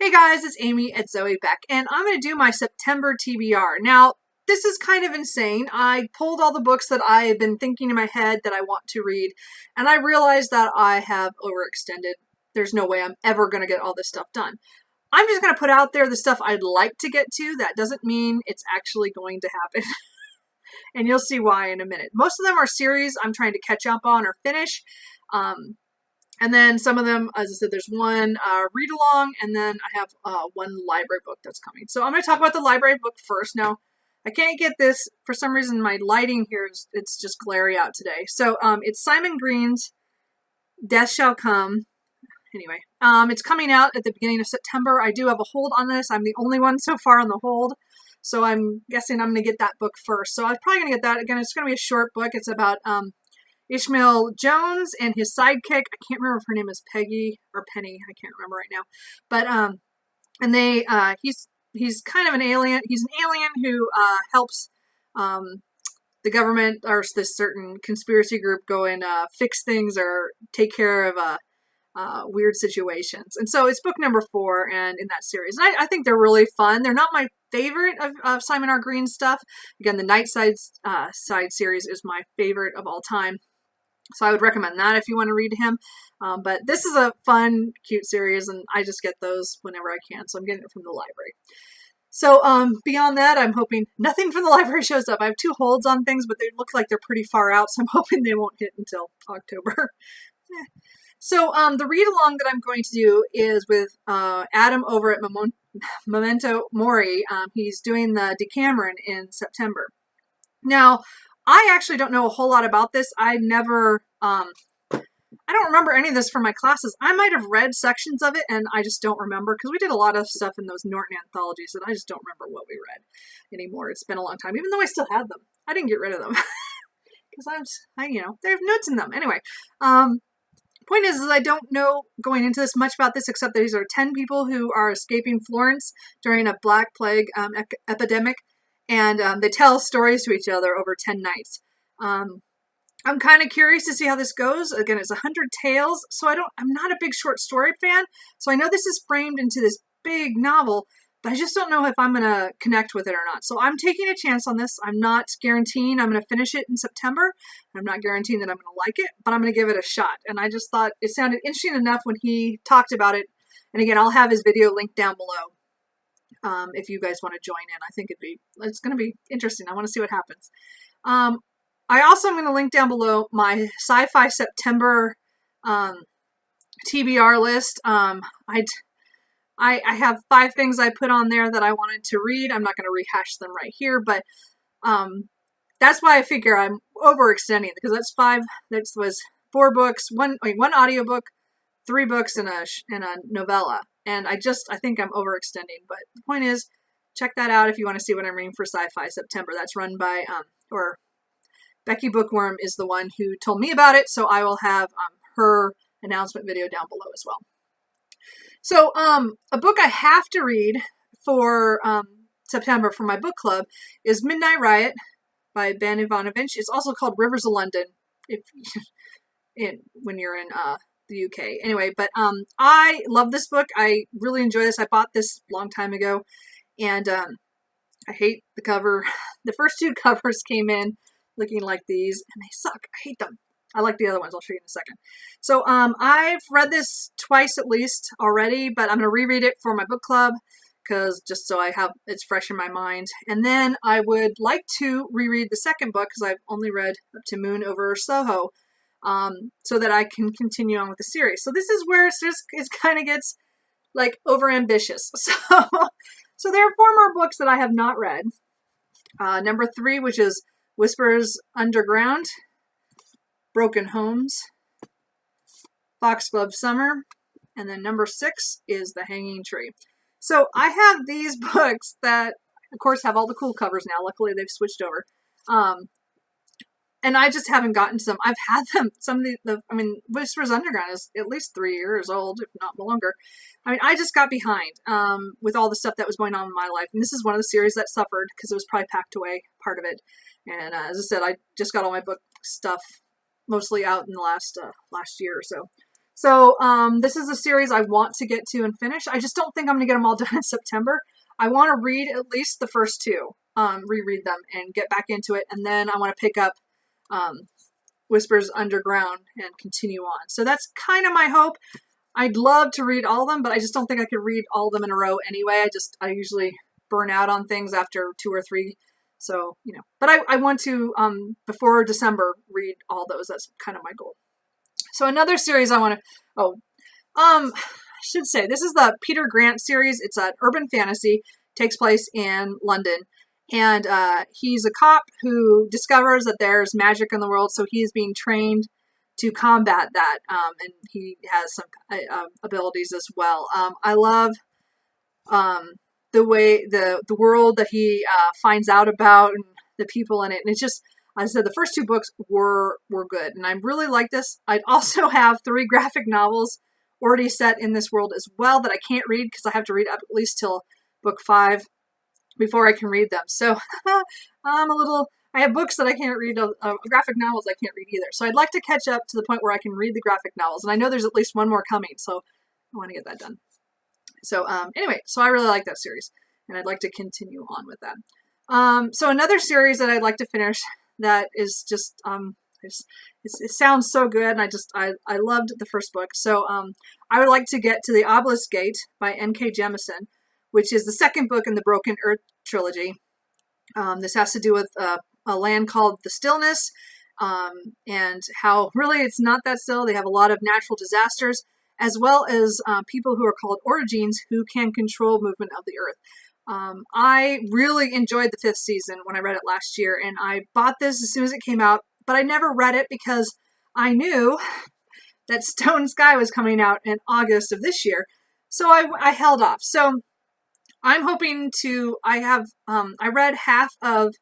Hey guys, it's Amy at Zoe Beck, and I'm going to do my September TBR. Now, this is kind of insane. I pulled all the books that I have been thinking in my head that I want to read, and I realized that I have overextended. There's no way I'm ever going to get all this stuff done. I'm just going to put out there the stuff I'd like to get to. That doesn't mean it's actually going to happen. And you'll see why in a minute. Most of them are series I'm trying to catch up on or finish. And then some of them, as I said, there's one read-along, and then I have one library book that's coming. So I'm going to talk about the library book first. Now, I can't get this. For some reason, my lighting here, it's just glary out today. So it's Simon Green's Death Shall Come. Anyway, it's coming out at the beginning of September. I do have a hold on this. I'm the only one so far on the hold. So I'm guessing I'm going to get that book first. So I'm probably going to get that. Again, it's going to be a short book. It's about Ishmael Jones and his sidekick. I can't remember if her name is Peggy or Penny. I can't remember right now. But and they he's kind of an alien. He's an alien who helps the government or this certain conspiracy group go and fix things or take care of weird situations. And so it's book number 4 and in that series. And I think they're really fun. They're not my favorite of Simon R. Green stuff. Again, the Night Side series is my favorite of all time. So I would recommend that if you want to read him. But this is a fun, cute series, and I just get those whenever I can. So I'm getting it from the library. So beyond that, I'm hoping nothing from the library shows up. I have 2 holds on things, but they look like they're pretty far out, so I'm hoping they won't hit until October. So the read-along that I'm going to do is with Adam over at Memento Mori. He's doing the Decameron in September. Now, I actually don't know a whole lot about this. I never, I don't remember any of this from my classes. I might have read sections of it, and I just don't remember, because we did a lot of stuff in those Norton anthologies, and I just don't remember what we read anymore. It's been a long time, even though I still had them. I didn't get rid of them, because they have notes in them. Anyway, point is I don't know going into this much about this, except that these are 10 people who are escaping Florence during a Black Plague epidemic. And they tell stories to each other over 10 nights. I'm kind of curious to see how this goes. Again, it's 100 tales, so I'm not a big short story fan. So I know this is framed into this big novel, but I just don't know if I'm going to connect with it or not. So I'm taking a chance on this. I'm not guaranteeing I'm going to finish it in September. I'm not guaranteeing that I'm going to like it, but I'm going to give it a shot. And I just thought it sounded interesting enough when he talked about it. And again, I'll have his video linked down below. If you guys want to join in. I think it's going to be interesting. I want to see what happens. I also am going to link down below my Sci-Fi September TBR list. I have 5 things I put on there that I wanted to read. I'm not going to rehash them right here, but that's why I figure I'm overextending, because that's 5. That was 4 books, one audiobook, 3 books, and a novella. And I think I'm overextending. But the point is, check that out if you want to see what I'm reading for Sci-Fi September. That's run by, Becky Bookworm is the one who told me about it. So I will have her announcement video down below as well. So a book I have to read for September for my book club is Midnight Riot by Ben Ivanovich. It's also called Rivers of London when you're in the UK. Anyway, but I love this book. I really enjoy this. I bought this a long time ago, and I hate the cover. The first 2 covers came in looking like these, and they suck. I hate them. I like the other ones. I'll show you in a second. So I've read this twice at least already, but I'm going to reread it for my book club, because just so it's fresh in my mind. And then I would like to reread the second book, because I've only read up to Moon over Soho, so that I can continue on with the series. So this is where it kind of gets like overambitious. So there are 4 more books that I have not read. Number 3, which is Whispers Underground, Broken Homes, Foxglove Summer, and then number 6 is The Hanging Tree. So I have these books that, of course, have all the cool covers now. Luckily, they've switched over. And I just haven't gotten to them. I've had them. Some of Whispers Underground is at least 3 years old, if not longer. I just got behind with all the stuff that was going on in my life. And this is one of the series that suffered, because it was probably packed away, part of it. And as I said, I just got all my book stuff mostly out in the last year or so. So this is a series I want to get to and finish. I just don't think I'm going to get them all done in September. I want to read at least the first two, reread them and get back into it. And then I want to pick up Whispers Underground and continue on. So that's kind of my hope. I'd love to read all of them, but I just don't think I could read all of them in a row anyway. I usually burn out on things after 2 or 3. So, but I want to, before December, read all those. That's kind of my goal. So another series I want to, I should say, this is the Peter Grant series. It's an urban fantasy, takes place in London. And he's a cop who discovers that there's magic in the world, so he's being trained to combat that, and he has some abilities as well. I love the way the world that he finds out about and the people in it, and it's just, as I said, the first 2 books were good, and I really like this. I'd also have 3 graphic novels already set in this world as well that I can't read because I have to read up at least till book 5 before I can read them. So I have books that I can't read, graphic novels I can't read either. So I'd like to catch up to the point where I can read the graphic novels. And I know there's at least one more coming, so I want to get that done. So anyway, so I really like that series, and I'd like to continue on with that. So another series that I'd like to finish that is just, it sounds so good, and I loved the first book. So I would like to get to The Obelisk Gate by N.K. Jemisin, which is the second book in the Broken Earth trilogy. This has to do with a land called the Stillness, and how really it's not that still. They have a lot of natural disasters, as well as people who are called Origines who can control movement of the earth. I really enjoyed the 5th season when I read it last year, and I bought this as soon as it came out, but I never read it because I knew that Stone Sky was coming out in August of this year, so I held off. So I'm hoping to, I read half of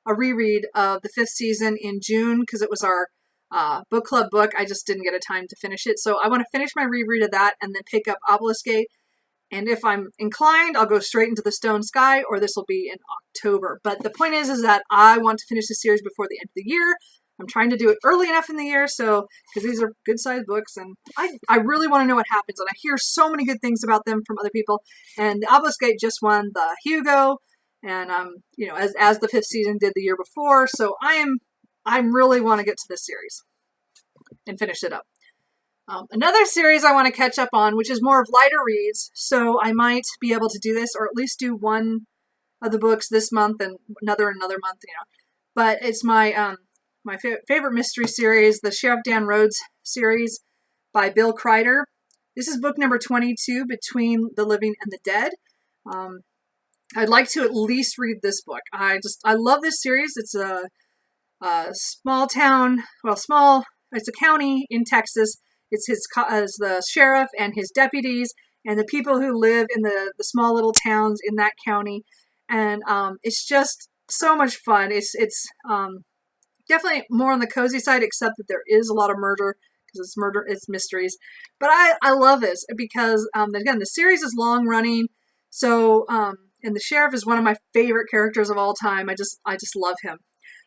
a reread of the 5th season in June because it was our book club book. I just didn't get a time to finish it. So I want to finish my reread of that and then pick up Obelisk Gate. And if I'm inclined, I'll go straight into the Stone Sky, or this will be in October. But the point is that I want to finish the series before the end of the year. I'm trying to do it early enough in the year, so because these are good-sized books, and I really want to know what happens, and I hear so many good things about them from other people. And the Obelisk Gate just won the Hugo, and as the 5th season did the year before. So I really want to get to this series and finish it up. Another series I want to catch up on, which is more of lighter reads, so I might be able to do this, or at least do one of the books this month and another month, But it's my favorite mystery series, the Sheriff Dan Rhodes series by Bill Kreider. This is book number 22, Between the Living and the Dead. I'd like to at least read this book. I love this series. It's a small town, it's a county in Texas. It's the sheriff and his deputies and the people who live in the small little towns in that county. And it's just so much fun. It's definitely more on the cozy side, except that there is a lot of murder because it's mysteries. But I love this because, again, the series is long running. So, and the sheriff is one of my favorite characters of all time. I just love him.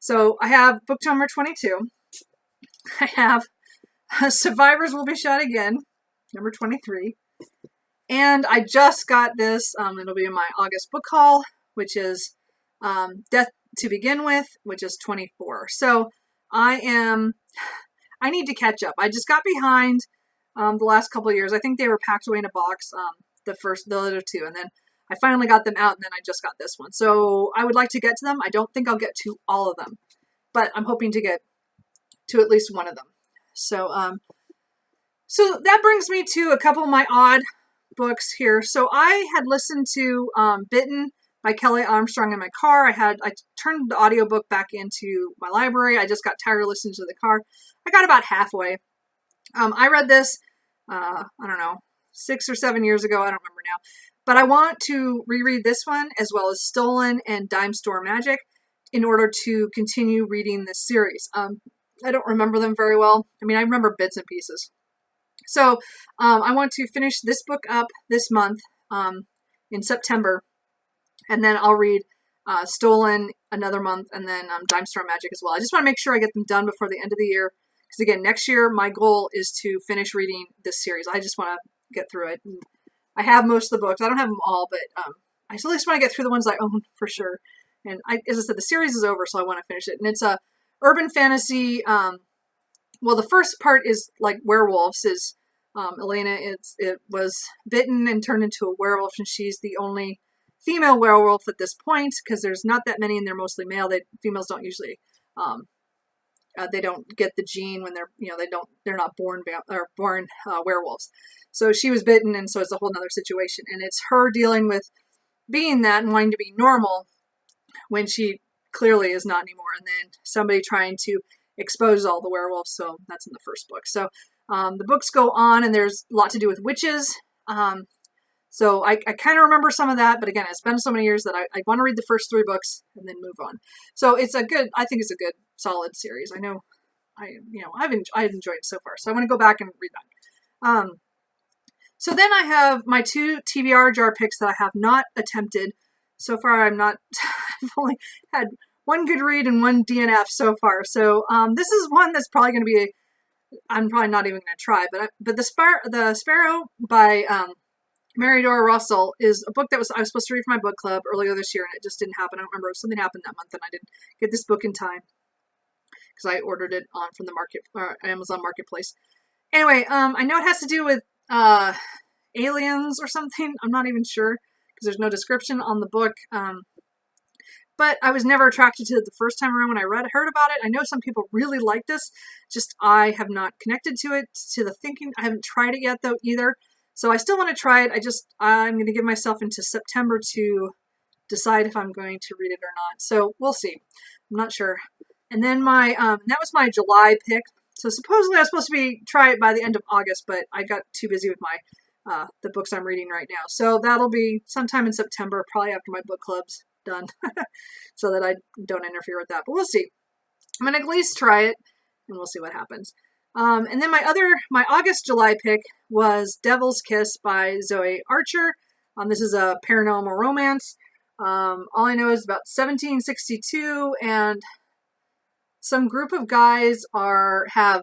So I have book number 22. I have Survivors Will Be Shot Again, number 23. And I just got this, it'll be in my August book haul, which is Death to Begin With, which is 24. So I need to catch up. I just got behind the last couple of years. I think they were packed away in a box, the other 2, and then I finally got them out, and then I just got this one. So I would like to get to them. I don't think I'll get to all of them, but I'm hoping to get to at least one of them. So so that brings me to a couple of my odd books here. So I had listened to Bitten by Kelly Armstrong in my car. I turned the audiobook back into my library. I just got tired of listening to the car. I got about halfway. I read this, I don't know, 6 or 7 years ago. I don't remember now. But I want to reread this one as well as Stolen and Dime Store Magic in order to continue reading this series. I don't remember them very well. I mean, I remember bits and pieces. So I want to finish this book up this month in September, and then I'll read Stolen another month, and then Dime Store Magic as well. I just want to make sure I get them done before the end of the year, Because again, next year, my goal is to finish reading this series. I just want to get through it. And I have most of the books. I don't have them all, but I at least want to get through the ones I own for sure. And as I said, the series is over, so I want to finish it. And it's a urban fantasy. Well, the first part is like werewolves. Is Elena? It was bitten and turned into a werewolf, and she's the only female werewolf at this point because there's not that many, and they're mostly male. Females don't usually. They don't get the gene when they're not born werewolves. So she was bitten, and so it's a whole nother situation. And it's her dealing with being that and wanting to be normal when she clearly is not anymore. And then somebody trying to expose all the werewolves. So that's in the first book. So the books go on, and there's a lot to do with witches. So I kind of remember some of that, but again, it's been so many years that I want to read the first 3 books and then move on. So I think it's a good, solid series. I know, I've enjoyed it so far. So I want to go back and read that. So then I have my 2 TBR jar picks that I have not attempted. So far, I've only had 1 good read and 1 DNF so far. So this is one that's probably going to be, I'm probably not even going to try, but the Sparrow by Mary Dora Russell is a book that I was supposed to read for my book club earlier this year, and it just didn't happen. I don't remember. Something happened that month, and I didn't get this book in time because I ordered it from the Amazon Marketplace. Anyway, I know it has to do with aliens or something. I'm not even sure because there's no description on the book. But I was never attracted to it the first time around when I heard about it. I know some people really like this. Just I have not connected to it, to the thinking. I haven't tried it yet, though, either. So I still want to try it. I'm going to give myself into September to decide if I'm going to read it or not. So we'll see. I'm not sure. And then that was my July pick. So supposedly I was supposed to try it by the end of August, but I got too busy with the books I'm reading right now. So that'll be sometime in September, probably after my book club's done, so that I don't interfere with that. But we'll see. I'm going to at least try it, and we'll see what happens. And then my August-July pick was Devil's Kiss by Zoe Archer. This is a paranormal romance. All I know is about 1762, and some group of guys have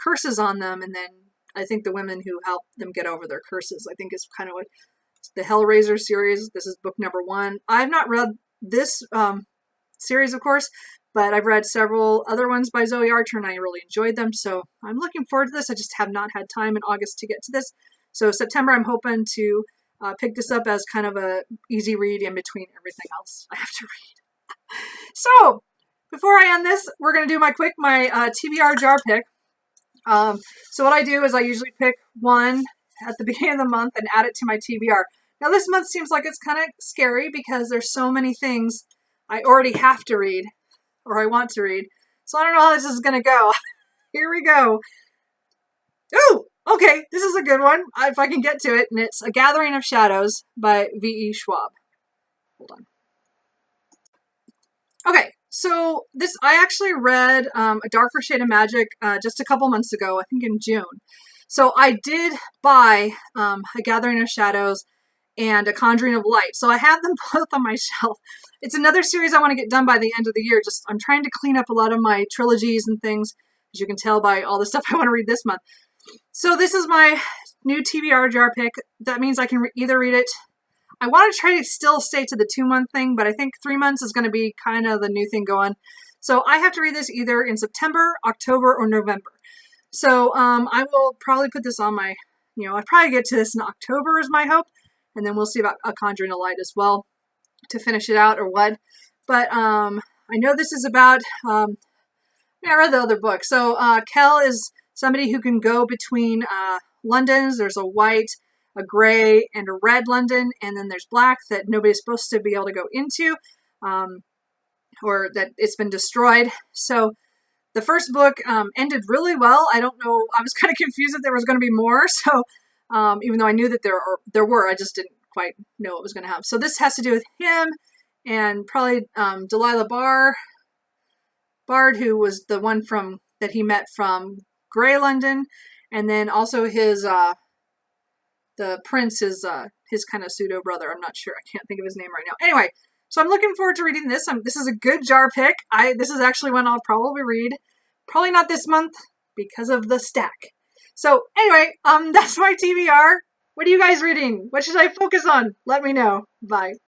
curses on them, and then I think the women who help them get over their curses. I think is kind of what the Hellraiser series. This is book number 1. I've not read this series, of course, but I've read several other ones by Zoe Archer, and I really enjoyed them. So I'm looking forward to this. I just have not had time in August to get to this. So September, I'm hoping to pick this up as kind of a easy read in between everything else I have to read. So before I end this, we're going to do my TBR jar pick. So what I do is I usually pick one at the beginning of the month and add it to my TBR. Now this month seems like it's kind of scary because there's so many things I already have to read or I want to read. So I don't know how this is going to go. Here we go. Ooh, okay, this is a good one if I can get to it, and it's A Gathering of Shadows by V.E. Schwab. Hold on. Okay, so I actually read A Darker Shade of Magic just a couple months ago, I think in June. So I did buy A Gathering of Shadows and A Conjuring of Light. So I have them both on my shelf. It's another series I want to get done by the end of the year. I'm trying to clean up a lot of my trilogies and things, as you can tell by all the stuff I want to read this month. So this is my new TBR jar pick. That means I can either read it. I want to try to still stay to the 2-month thing, but I think 3 months is going to be kind of the new thing going. So I have to read this either in September, October, or November. So I will probably put this on my, I'll probably get to this in October is my hope. And then we'll see about A Conjuring of Light as well to finish it out or what. But I know this is about, I read the other book. So Kel is somebody who can go between Londons. There's a white, a gray, and a red London. And then there's black that nobody's supposed to be able to go into or that it's been destroyed. So the first book ended really well. I don't know. I was kind of confused if there was going to be more. So even though I knew that there were, I just didn't quite know what was going to happen. So this has to do with him and probably Delilah Bard, who was the one that he met from Grey London, and then also the prince is his kind of pseudo brother. I'm not sure. I can't think of his name right now. Anyway, so I'm looking forward to reading this. This is a good jar pick. This is actually one I'll probably read. Probably not this month. because of the stack. So anyway, that's my TBR. What are you guys reading? What should I focus on? Let me know. Bye.